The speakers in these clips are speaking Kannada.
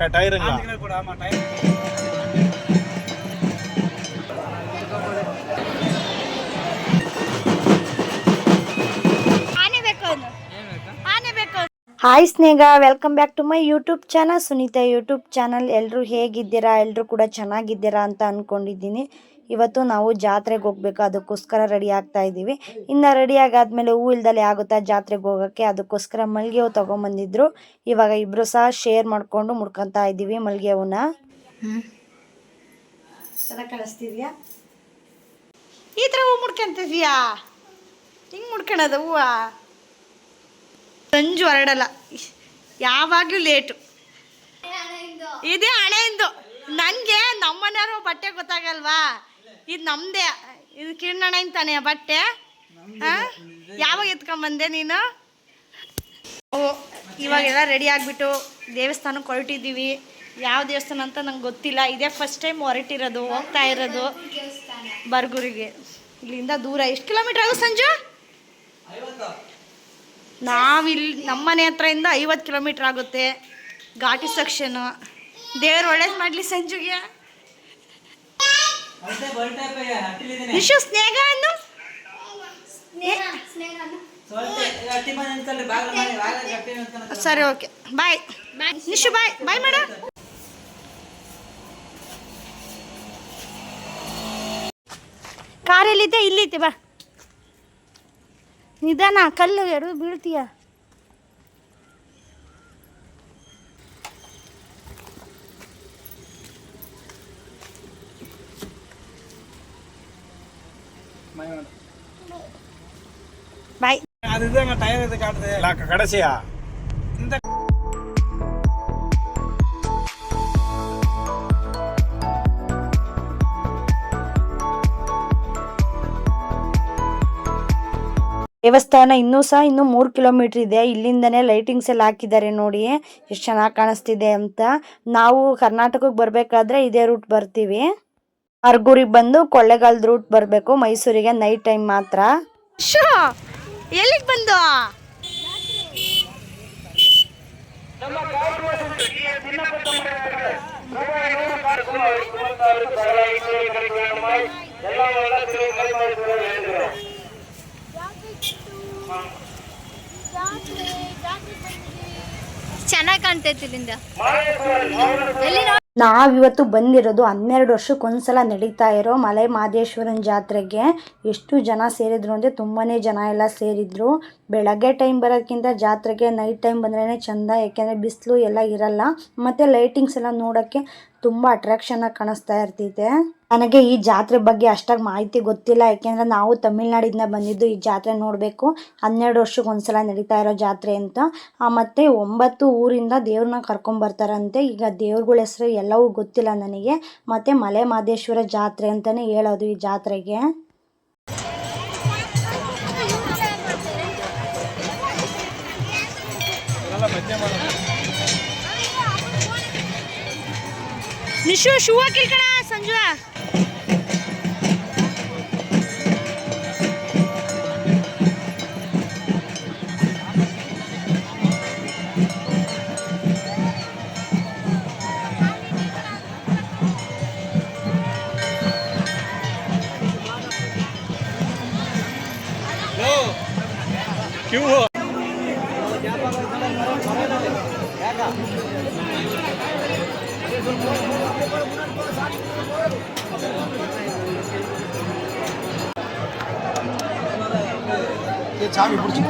Tiring hi Sneha, welcome back to my YouTube channel Sunita YouTube channel. ಎಲ್ಲರೂ ಹೇಗಿದ್ದೀರಾ? ಎಲ್ಲರೂ ಕೂಡ ಚೆನ್ನಾಗಿದ್ದೀರಾ ಅಂತ ಅಂದ್ಕೊಂಡಿದ್ದೀನಿ. ಇವತ್ತು ನಾವು ಜಾತ್ರೆಗೆ ಹೋಗ್ಬೇಕು, ಅದಕ್ಕೋಸ್ಕರ ರೆಡಿ ಆಗ್ತಾ ಇದ್ದೀವಿ. ಇನ್ನು ರೆಡಿ ಆಗಾದ್ಮೇಲೆ ಹೂ ಇಲ್ದಲೆ ಆಗುತ್ತಾ ಜಾತ್ರೆಗೆ ಹೋಗೋಕ್ಕೆ, ಅದಕ್ಕೋಸ್ಕರ ಮಲ್ಲಿಗೆ ಹೂ ತೊಗೊಂಬಂದಿದ್ರು. ಇವಾಗ ಇಬ್ಬರು ಸಹ ಶೇರ್ ಮಾಡಿಕೊಂಡು ಮುಡ್ಕೊತಾ ಇದ್ದೀವಿ ಮಲ್ಲಿಗೆ ಹೂನ. ಚೆನ್ನಾಗಿ ಕಾಣಿಸ್ತಿದ್ಯಾ? ಈ ಥರ ಹೂ ಮುಡ್ಕೊಂತಿದ್ಯಾ? ಹಿಂಗೆ ಮುಡ್ಕೊಳೋದು ಹೂವು? ಸಂಜು ಹೊರಡಲ್ಲ, ಯಾವಾಗಲೂ ಲೇಟು. ಇದೇ ಹಣೆಯಿಂದ ನನಗೆ ನಮ್ಮನೆಯವರು ಬಟ್ಟೆ ಗೊತ್ತಾಗಲ್ವಾ? ಇದು ನಮ್ಮದೇ, ಇದು ಕಿರಣ್ ತಾನೆ ಬಟ್ಟೆ. ಯಾವಾಗ ಎತ್ಕೊಂಬಂದೆ ನೀನು? ಓ, ಇವಾಗೆಲ್ಲ ರೆಡಿ ಆಗಿಬಿಟ್ಟು ದೇವಸ್ಥಾನಕ್ಕೆ ಹೊರಟಿದ್ದೀವಿ. ಯಾವ ದೇವಸ್ಥಾನ ಅಂತ ನಂಗೆ ಗೊತ್ತಿಲ್ಲ. ಇದೇ ಫಸ್ಟ್ ಟೈಮ್ ಹೊರಟಿರೋದು, ಹೋಗ್ತಾ ಇರೋದು ಬರ್ಗೂರಿಗೆ. ಇಲ್ಲಿಂದ ದೂರ ಎಷ್ಟು ಕಿಲೋಮೀಟ್ರ್ ಆಗುತ್ತೆ ಸಂಜು? ನಾವಿಲ್ಲಿ ನಮ್ಮನೆ ಹತ್ರದಿಂದ 50 ಕಿಲೋಮೀಟ್ರ್ ಆಗುತ್ತೆ. ಘಾಟಿ ಸೆಕ್ಷನು. ದೇವ್ರು ಒಳ್ಳೇದು ಮಾಡಲಿ ಸಂಜುಗೆ. ನಿಶು ಸ್ನೇಹ ಅನ್ನು ಸರಿ, ಓಕೆ, ಬಾಯ್. ನಿಶು ಬಾಯ್ ಬಾಯ್ ಮಾಡು. ಕಾರಲ್ಲಿದ್ದೆ, ಇಲ್ಲಿದ್ದೆ, ಬಾ. ನಿಧಾನ, ಕಲ್ಲು ಎರಡು ಬೀಳ್ತೀಯ. ಬಾಯ್. கடைசியா ದೇವಸ್ಥಾನ ಇನ್ನೂ 3 ಕಿಲೋಮೀಟ್ರ್ ಇದೆ. ಇಲ್ಲಿಂದನೇ ಲೈಟಿಂಗ್ಸ್ ಎಲ್ಲ ಹಾಕಿದ್ದಾರೆ ನೋಡಿ, ಎಷ್ಟು ಚೆನ್ನಾಗಿ ಕಾಣಿಸ್ತಿದೆ ಅಂತ. ನಾವು ಕರ್ನಾಟಕಕ್ಕೆ ಬರಬೇಕಾದ್ರೆ ಇದೇ ರೂಟ್ ಬರ್ತೀವಿ. ಅರ್ಗೂರಿಗೆ ಬಂದು ಕೊಳ್ಳೇಗಾಲದ ರೂಟ್ ಬರಬೇಕು ಮೈಸೂರಿಗೆ, ನೈಟ್ ಟೈಮ್ ಮಾತ್ರ. ಎಲ್ಲಿಗೆ ಬಂದು ಚೆನ್ನಾಗಿ ಕಾಣ್ತೈತಿ ಇಲ್ಲಿಂದ. ನಾವಿವತ್ತು ಬಂದಿರೋದು 12 ವರ್ಷಕ್ಕೊಂದ್ಸಲ ನಡೀತಾ ಇರೋ ಮಲೆ ಮಹದೇಶ್ವರನ ಜಾತ್ರೆಗೆ. ಎಷ್ಟು ಜನ ಸೇರಿದ್ರು ಅಂದರೆ ತುಂಬಾ ಜನ ಎಲ್ಲ ಸೇರಿದ್ರು. ಬೆಳಗ್ಗೆ ಟೈಮ್ ಬರೋದಕ್ಕಿಂತ ಜಾತ್ರೆಗೆ ನೈಟ್ ಟೈಮ್ ಬಂದ್ರೇ ಚೆಂದ, ಯಾಕೆಂದರೆ ಬಿಸಿಲು ಎಲ್ಲ ಇರಲ್ಲ. ಮತ್ತು ಲೈಟಿಂಗ್ಸ್ ಎಲ್ಲ ನೋಡೋಕ್ಕೆ ತುಂಬ ಅಟ್ರಾಕ್ಷನಾಗಿ ಕಾಣಿಸ್ತಾ ಇರ್ತೈತೆ. ನನಗೆ ಈ ಜಾತ್ರೆ ಬಗ್ಗೆ ಅಷ್ಟಾಗಿ ಮಾಹಿತಿ ಗೊತ್ತಿಲ್ಲ, ಯಾಕೆಂದರೆ ನಾವು ತಮಿಳ್ನಾಡಿಂದ ಬಂದಿದ್ದು ಈ ಜಾತ್ರೆ ನೋಡಬೇಕು. 12 ವರ್ಷಕ್ಕೊಂದ್ಸಲ ನಡೀತಾ ಇರೋ ಜಾತ್ರೆ ಅಂತ. ಮತ್ತು 9 ಊರಿಂದ ದೇವ್ರನ್ನ ಕರ್ಕೊಂಬರ್ತಾರಂತೆ. ಈಗ ದೇವ್ರಗಳ ಹೆಸರು ಎಲ್ಲವೂ ಗೊತ್ತಿಲ್ಲ ನನಗೆ. ಮತ್ತು ಮಲೆ ಮಹದೇಶ್ವರ ಜಾತ್ರೆ ಅಂತಲೇ ಹೇಳೋದು ಈ ಜಾತ್ರೆಗೆ. ನಿಶು ಶೂ ಹಾಕಿಲ್ಕಣ ಸಂಜು. क्यों हो? चाबी पुड़ी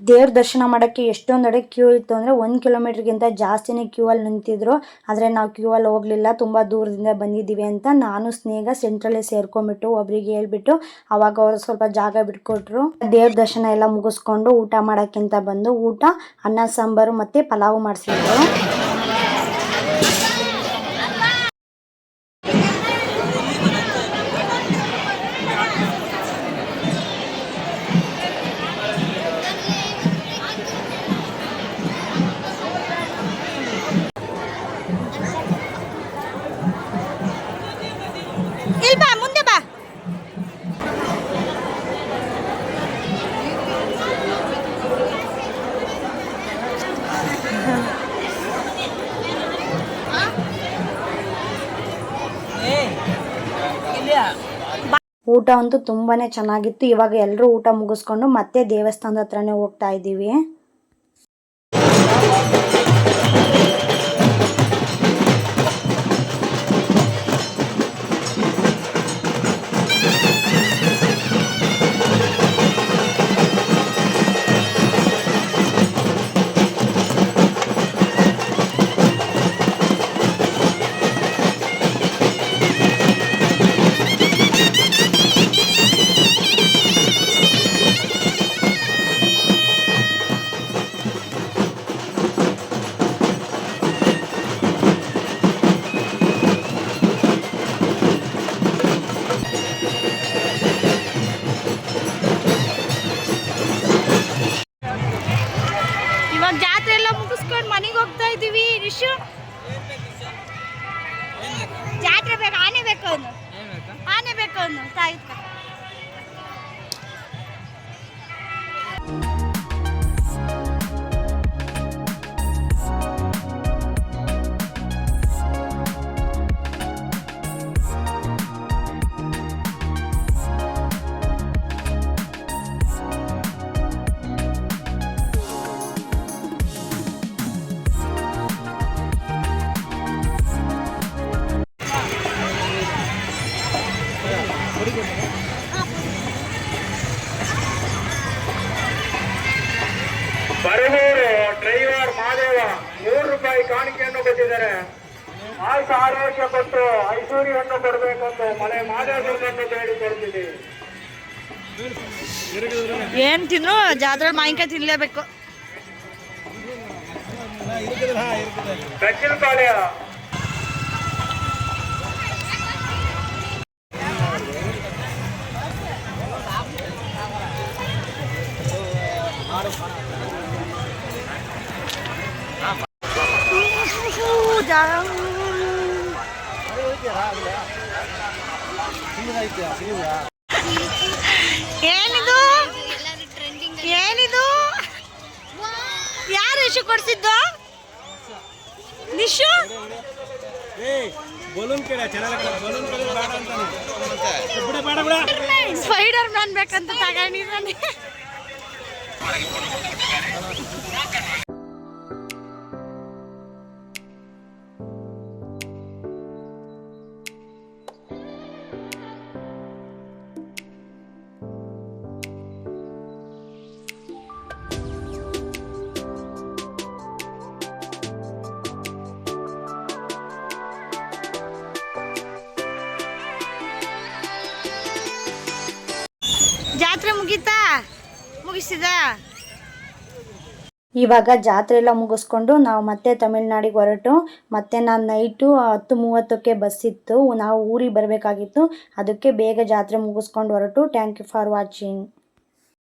ದೇವ್ರ ದರ್ಶನ ಮಾಡೋಕ್ಕೆ ಎಷ್ಟೊಂದೆಡೆ ಕ್ಯೂ ಇತ್ತು ಅಂದರೆ 1 ಕಿಲೋಮೀಟ್ರಿಗಿಂತ ಜಾಸ್ತಿನೇ ಕ್ಯೂ ಅಲ್ಲಿ ನಿಂತಿದ್ರು. ಆದರೆ ನಾವು ಕ್ಯೂ ಅಲ್ಲಿ ಹೋಗಲಿಲ್ಲ, ತುಂಬ ದೂರದಿಂದ ಬಂದಿದ್ದೀವಿ ಅಂತ. ನಾನು ಸ್ನೇಹ ಸೆಂಟ್ರಲ್ಲೇ ಸೇರ್ಕೊಂಡ್ಬಿಟ್ಟು ಒಬ್ರಿಗೆ ಹೇಳ್ಬಿಟ್ಟು ಅವಾಗ ಅವರು ಸ್ವಲ್ಪ ಜಾಗ ಬಿಟ್ಕೊಟ್ರು. ದೇವ್ರ ದರ್ಶನ ಎಲ್ಲ ಮುಗಿಸ್ಕೊಂಡು ಊಟ ಮಾಡೋಕ್ಕಿಂತ ಬಂದು ಊಟ ಅನ್ನ ಸಾಂಬಾರು ಮತ್ತು ಪಲಾವು ಮಾಡಿಸಿದ್ರು. ಊಟ ಅಂತೂ ತುಂಬಾ ಚೆನ್ನಾಗಿತ್ತು. ಇವಾಗ ಎಲ್ಲರೂ ಊಟ ಮುಗಿಸ್ಕೊಂಡು ಮತ್ತೆ ದೇವಸ್ಥಾನದ ಹತ್ರನೇ ಹೋಗ್ತಾ ಇದ್ದೀವಿ. ಇವಾಗ ಜಾತ್ರೆ ಎಲ್ಲ ಮುಗಿಸ್ಕೊಂಡು ಮನೆಗೆ ಹೋಗ್ತಾ ಇದೀವಿ. ನಿಶು ಜಾತ್ರೆ ಬೇಕು, ಆನೆ ಬೇಕು ಅವನು, ಆನೆ ಬೇಕು ಅವನು ತಾಯಿತ್ಕ. ಬರಗೂರು ಡ್ರೈವರ್ ಮಾದೇವ 100 ರೂಪಾಯಿ ಕಾಣಿಕೆಯನ್ನು ಕೊಟ್ಟಿದ್ದಾರೆ. ಆಯುಷ ಆರೋಗ್ಯ ಕೊಟ್ಟು ಐಶ್ವರ್ಯವನ್ನು ಕೊಡಬೇಕೆಂದು ಮಲೆ ಮಾದೇವರನ್ನು ಬೇಡಿಕೊಳ್ತೀವಿ. ಏನ್ ತಿನ್ನು ಜಾತ್ರೆ ಮಾವಿನಕಾಯಿ ತಿನ್ಲೇಬೇಕು. ಕಚ್ಚಿಲಪಾಳ್ಯ ಏನಿದು ಏನಿದು ಯಾರು ಇಶು ಕೊಡ್ಸಿದ್ದು? ನಿಶು ಸ್ಪೈಡರ್ ಮ್ಯಾನ್ ಬೇಕಂತ ತಗೊಂಡಿದ್ದಾನೆ. ಜಾತ್ರೆ ಮುಗೀತಾ? ಮುಗಿಸಿದ? ಇವಾಗ ಜಾತ್ರೆ ಎಲ್ಲ ಮುಗಿಸ್ಕೊಂಡು ನಾವು ಮತ್ತೆ ತಮಿಳ್ನಾಡಿಗೆ ಹೊರಟು ಮತ್ತೆ ನಾನು ನೈಟು 10:30ಕ್ಕೆ ಬಸ್ ಇತ್ತು. ನಾವು ಊರಿಗೆ ಬರಬೇಕಾಗಿತ್ತು. ಅದಕ್ಕೆ ಬೇಗ ಜಾತ್ರೆ ಮುಗಿಸ್ಕೊಂಡು ಹೊರಟು. Thank you for watching.